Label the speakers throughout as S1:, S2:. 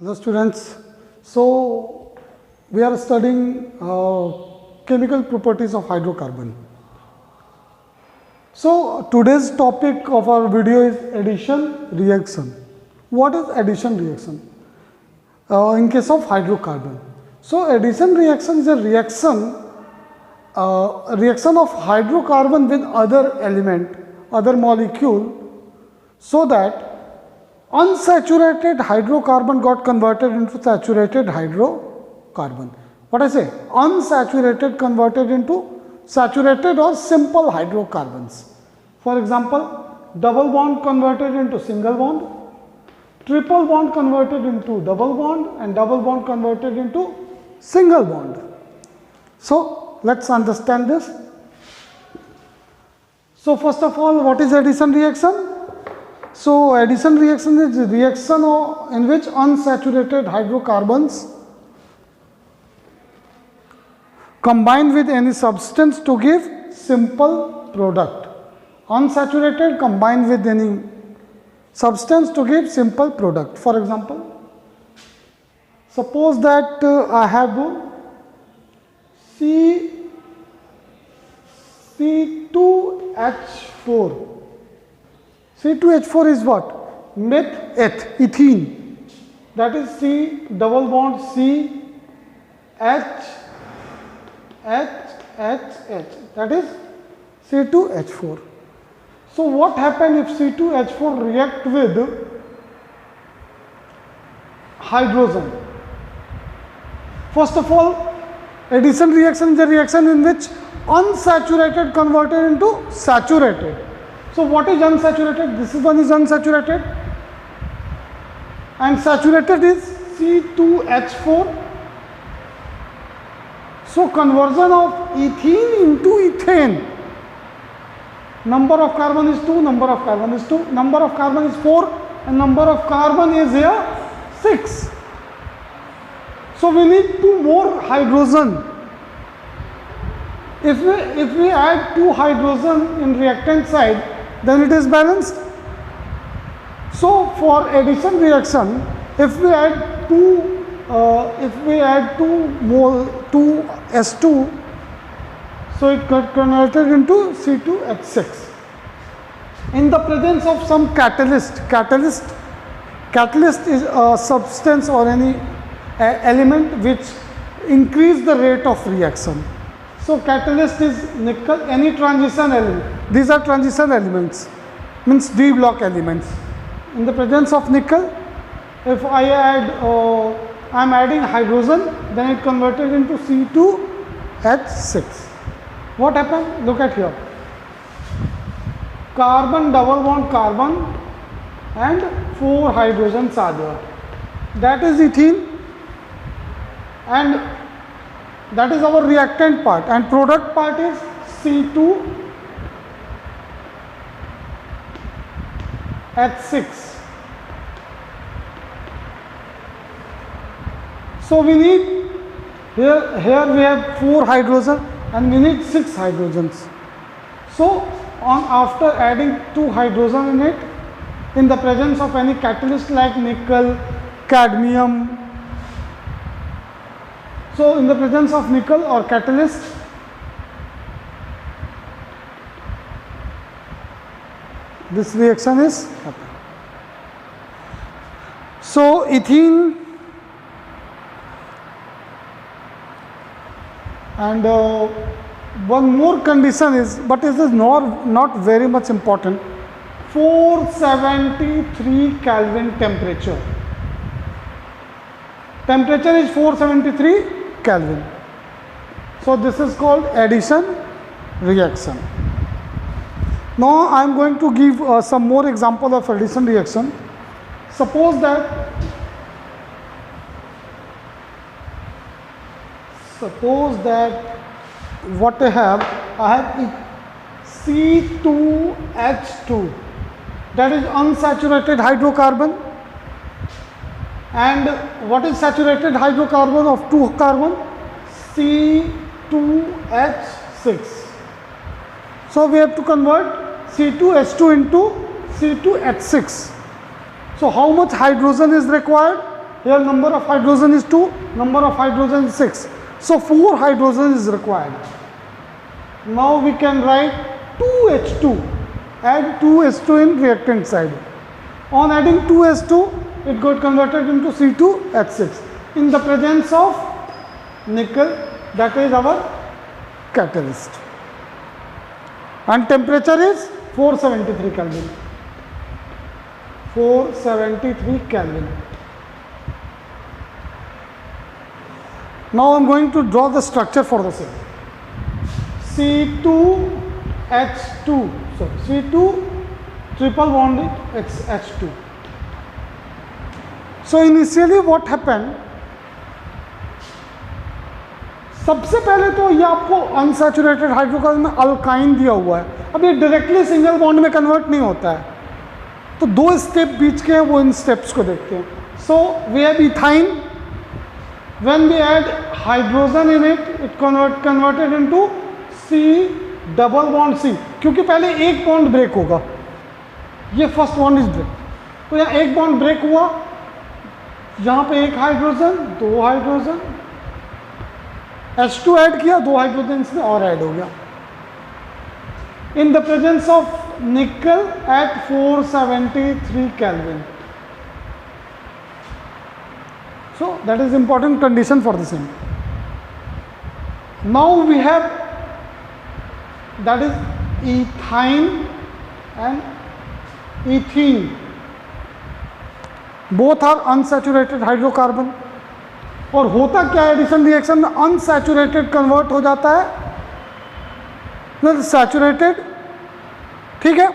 S1: Hello students. So we are studying chemical properties of hydrocarbon. So today's topic of our video is addition reaction. What is addition reaction? In case of hydrocarbon. So addition reaction is a reaction of hydrocarbon with other element, other molecule, so that unsaturated hydrocarbon got converted into saturated hydrocarbon. What I say? Unsaturated converted into saturated or simple hydrocarbons. For example, double bond converted into single bond, triple bond converted into double bond, and double bond converted into single bond. So let's understand this. So first of all, what is addition reaction? So addition reaction is a reaction in which unsaturated hydrocarbons combine with any substance to give simple product. Unsaturated combine with any substance to give simple product. For example, suppose that I have C2H4. C2H4 is what? Ethene. That is C double bond C H. That is C2H4. So what happens if C2H4 react with hydrogen? First of all, addition reaction is a reaction in which unsaturated converted into saturated. So what is unsaturated? This one is unsaturated, and saturated is C2H4. So conversion of ethene into ethane. Number of carbon is 2, number of carbon is 2, number of carbon is 4, and number of carbon is here 6. So we need 2 more hydrogen. If we add 2 hydrogen in reactant side, then it is balanced. So for addition reaction, if we add 2 S2, so it got converted into C2H6. In the presence of some catalyst is a substance or any element which increase the rate of reaction. So catalyst is nickel, any transition element. These are transition elements, means D block elements. In the presence of nickel, if I am adding hydrogen, then it converted into C2H6. What happened? Look at here. Carbon double bond carbon and 4 hydrogens are there. That is ethene, and that is our reactant part, and product part is C2H6. So we need here we have 4 hydrogen and we need 6 hydrogens. So after adding 2 hydrogen in it, in the presence of any catalyst like nickel, cadmium, so in the presence of nickel or catalyst, this reaction is happening. So ethene and one more condition is, but it is not very much important, 473 Kelvin temperature. Temperature is 473 Kelvin. So this is called addition reaction. Now I am going to give some more example of addition reaction. Suppose that what I have C2H2, that is unsaturated hydrocarbon, and what is saturated hydrocarbon of 2 carbon? C2H6. So we have to convert C2H2 into C2H6. So how much hydrogen is required? here number of hydrogen is 2, number of hydrogen is 6. So 4 hydrogen is required. Now we can write 2H2, add 2H2 in reactant side. On adding 2H2, it got converted into C2H6 in the presence of nickel, that is our catalyst. And temperature is 473 Kelvin. 473 Kelvin. Now I am going to draw the structure for the same. C2H2, so C2 triple bond H2. So initially what happened, सबसे पहले तो ये आपको unsaturated hydrocarbon में alkyne दिया हुआ है. अब ये डायरेक्टली सिंगल बॉन्ड में कन्वर्ट नहीं होता है, तो 2 स्टेप बीच के हैं, वो इन स्टेप्स को देखते हैं. So we have ethyne, when we add hydrogen in it, it converted into C double bond C, क्योंकि पहले एक बॉन्ड ब्रेक होगा, ये फर्स्ट बॉन्ड इज ब्रेक. तो यहाँ एक बॉन्ड ब्रेक हुआ, यहाँ पे एक हाइड्रोजन, 2 हाइड्रोजन, H2 ऐड किया, 2 हाइड्रोजन इसमें और ऐड हो गया. In the presence of nickel at 473 Kelvin. So that is important condition for the same. Now we have, that is ethyne and ethene. Both are unsaturated hydrocarbon. और होता क्या है addition reaction में, unsaturated convert हो जाता है saturated. ठीक है,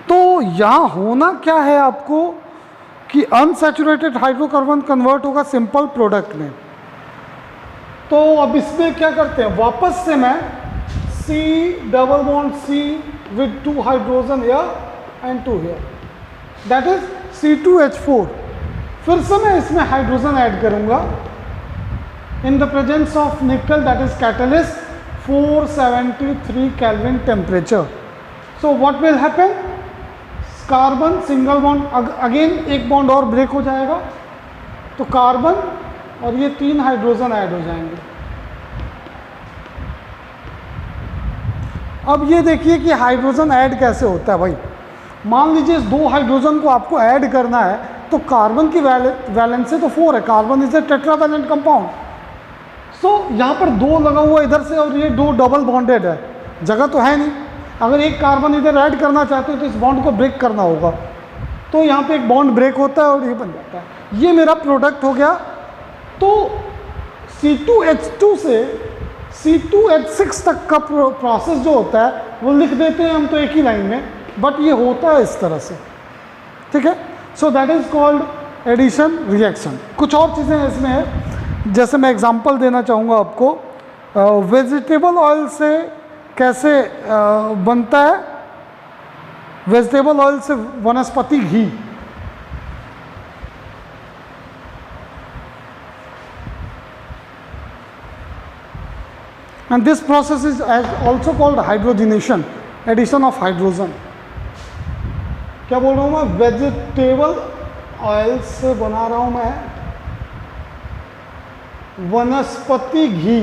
S1: तो यहां होना क्या है आपको कि अनसैचुरेटेड हाइड्रोकार्बन कन्वर्ट होगा सिंपल प्रोडक्ट में. तो अब इसमें क्या करते हैं, वापस से मैं C double bond C with 2 hydrogen here and 2 here, that is C2H4. फिर से मैं इसमें हाइड्रोजन ऐड करूंगा इन द प्रेजेंस ऑफ निकल, that is catalyst, 473 Kelvin temperature. So what will happen, carbon single bond, again एक बॉन्ड और break हो जाएगा, तो कार्बन और ये 3 हाइड्रोजन ऐड हो जाएंगे. अब ये देखिए कि हाइड्रोजन ऐड कैसे होता है भाई. मान लीजिए इस 2 हाइड्रोजन को आपको ऐड करना है, तो कार्बन की वैलेंसी तो 4 है, carbon is a tetravalent compound. So यहाँ पर 2 लगा हुआ इधर से और ये 2 डबल बॉन्डेड है, जगह तो है नहीं. अगर एक कार्बन इधर ऐड करना चाहते हो तो इस बॉन्ड को ब्रेक करना होगा, तो यहाँ पे एक बॉन्ड ब्रेक होता है और ये बन जाता है. ये मेरा प्रोडक्ट हो गया. तो C2H2 से C2H6 तक का प्रोसेस जो होता है वो लिख देते हैं हम तो एक ही लाइन में, बट ये होता है इस तरह से. ठीक है, so that is called addition reaction. कुछ और चीज़ें इसमें है, जैसे मैं एग्जांपल देना चाहूँगा आपको. वेजिटेबल ऑयल से कैसे बनता है, वेजिटेबल ऑयल से वनस्पति घी. And this process is also called hydrogenation, addition of hydrogen. क्या बोल रहा हूँ मैं, वेजिटेबल ऑयल से बना रहा हूँ मैं वनस्पति घी.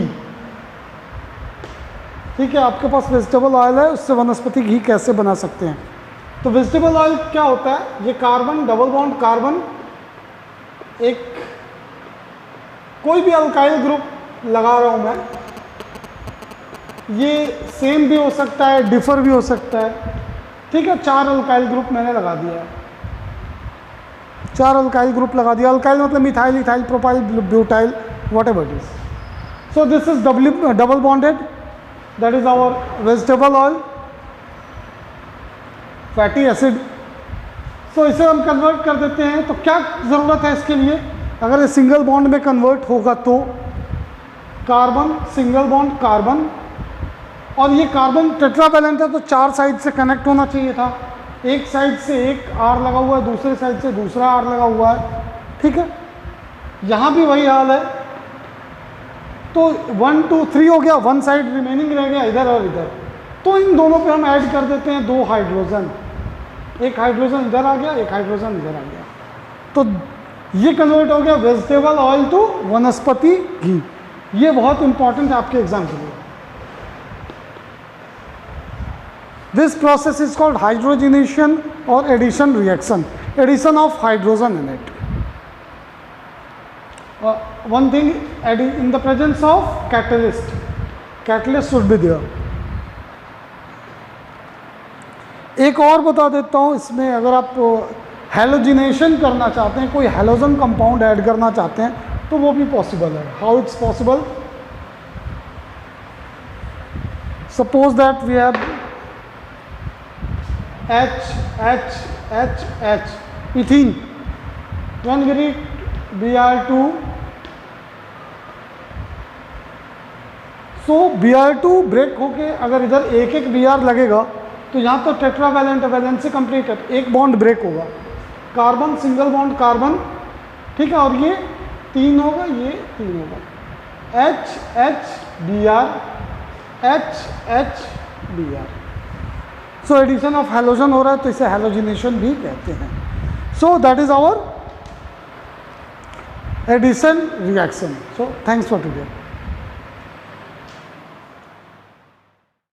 S1: ठीक है, आपके पास वेजिटेबल ऑयल है, उससे वनस्पति घी कैसे बना सकते हैं. तो वेजिटेबल ऑयल क्या होता है, ये कार्बन डबल बॉन्ड कार्बन, एक कोई भी अल्काइल ग्रुप लगा रहा हूँ मैं, ये सेम भी हो सकता है, डिफर भी हो सकता है. ठीक है, 4 अल्काइल ग्रुप मैंने लगा दिया है, 4 अल्काइल ग्रुप लगा दिया. अल्काइल मतलब methyl, ethyl, propyl, butyl, whatever it is. So this is double bonded, that is our vegetable oil, fatty acid. So इसे हम कन्वर्ट कर देते हैं. तो क्या ज़रूरत है इसके लिए, अगर ये सिंगल बॉन्ड में कन्वर्ट होगा तो कार्बन सिंगल बॉन्ड कार्बन, और ये कार्बन टेट्रावैलेंट है तो 4 साइड से कनेक्ट होना चाहिए था. एक साइड से एक R लगा हुआ है, दूसरे साइड से दूसरा R लगा हुआ है. ठीक है, यहाँ भी वही हाल है. तो 1 2 3 हो गया, 1 साइड रिमेनिंग रह गया इधर और इधर. तो इन दोनों पे हम ऐड कर देते हैं 2 हाइड्रोजन, एक हाइड्रोजन इधर आ गया, एक हाइड्रोजन इधर आ गया. तो ये कन्वर्ट हो गया वेजिटेबल ऑयल टू वनस्पति घी। ये बहुत इंपॉर्टेंट है आपके एग्जाम के लिए। This process is called hydrogenation और addition reaction, addition of hydrogen in it. One thing, in the presence of catalyst, catalyst should be there. एक और बता देता हूँ इसमें, अगर आप हैलोजिनेशन करना चाहते हैं, कोई हैलोजन कंपाउंड ऐड करना चाहते हैं तो वो भी पॉसिबल है। How it's possible? Suppose that we have H ethene, when we read Br2, so Br2 break होके अगर इधर एक एक Br लगेगा तो यहाँ तो टेट्रावैलेंट वैलेंसी कंप्लीट है, एक बॉन्ड ब्रेक होगा, कार्बन सिंगल बॉन्ड कार्बन, ठीक है, और ये 3 होगा, ये 3 होगा, HHBr, HHBr। So addition of halogen हो रहा है तो इसे हैलोजिनेशन भी कहते हैं। So that is our addition reaction. So thanks for today.